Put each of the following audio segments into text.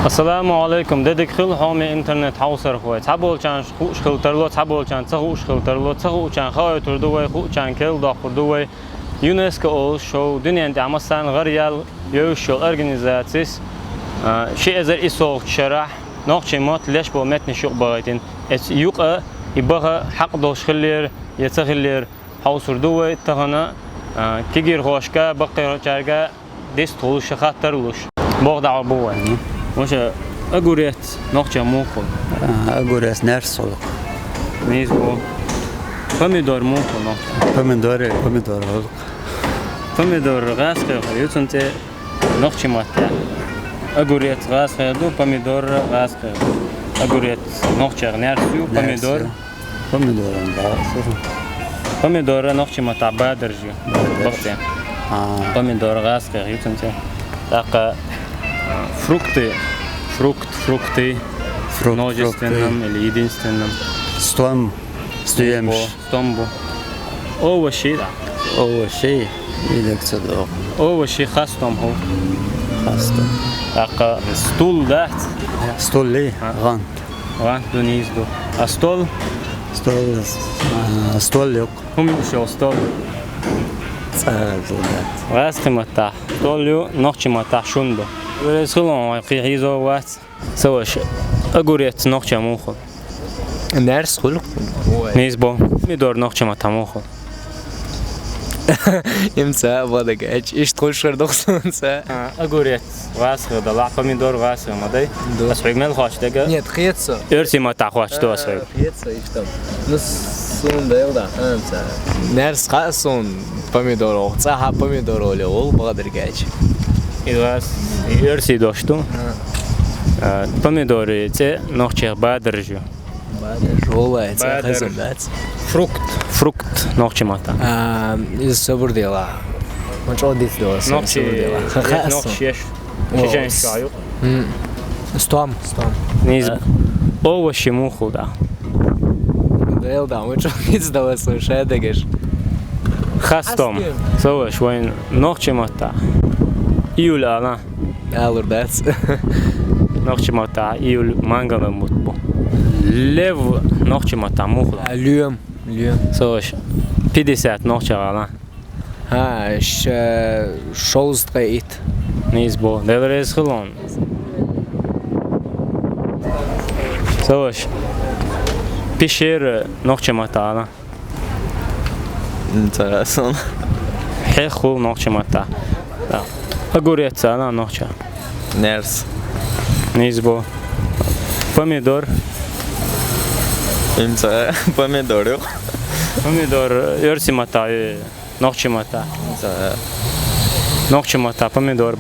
Assalamu alaikum. Dedik xil hami internet hawsar xoy. Tabolchan xush xiltarlo tabolchan xush xiltarlo xuchan xoy turdu way xuchan kel daxurdu way UNESCO ol show dünyanın amasan g'ariyal yo'shol organizatsiyas şey ezer isoq şarah noqchimat lesh bo metni shuq bag'atin es yuqa ibaha haq doshxillar yetsaxillar hawsurdu way tag'ana kigir xoshka baqircharga dest tulush xatarlush bog'da bu way مش أقوليت نقطة موكل أقوليت نرسل ميزبو pomidor موكل نقطة pomidor pomidor غاز خير يوتنت نقطة ماتة أقوليت غاز خير دو pomidor غاز خير أقوليت نقطة نرسيو pomidor نقطة ماتة بادرجي بقتين pomidor غاز خير يوتنت تاقة Frukty, множественном или единственном. Стомбу. Овощи, да. Овощи или кто-то. Овощи хастом хо. Хастом. Так, стул, да. Стол ли? Ган. Ган, донизу. А стол? Стол лёг. Хумишо стол. Раз химата. Столю, ночи мата шунду. ورسخلون قيحيزو وات سواش أقوليت نقطة موخل نرس خلق نيزبو ميدور نقطة ما تموخل يمسا بدك إيش تقول شر دخسون سا أقوليت غاسخ دلع ميدور غاسخ ما داي أسوق مل خاش دقة نيت خيتسا إرسي ما تخواش تو أسوق خيتسا إيش تام نص سون ده يودا أمسا نرس خاصون помидор او صح помидор ولی اول بقدر گاچ إذا إرسي دوشتو помидоры те نوخچه بادرجو والله خزن بات فروكت نوخچه ماتا из собор дела он что дит до نوخچه نوخچه شجن شايو стом نيز овощи муху да дел да он что из до слушай дегеш خاستم سوى شوين نوخچه ماتا İyul ana. Alır ders. Noqchimata İyul mangala mutbu. Lev noqchimata muhla. Lüyüm. Soş. 50 noqchagala. Ha, şozdra it. Nizbo. Devres xilon. Soş. Pişer noqchimata ana. Интересно. Hexu noqchimata. أقوليت أنا نوخشة نرس نيزبو pomidor إمتى pomidor pomidor يرسي متى نوخشة متى نوخشة متى pomidor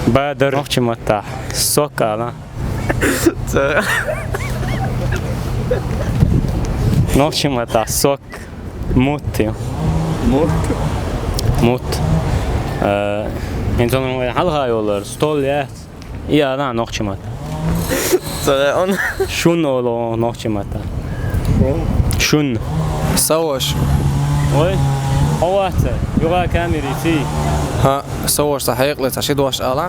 بادر نوخشة متى سوك أنا نوخشة متى سوك موت İnsanlar halha yollar, stol ya. İyi ana noqchimat. Sonra on. Şun olo noqchimat. Şun. Savaş. Oy. Havata. Yoga kameriti. Ha, savaş صحيح لا تشيد واش ألا.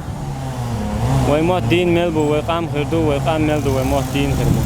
Oy mat din melbu, oy qam khirdu, oy qam meldu, oy mat din khirdu.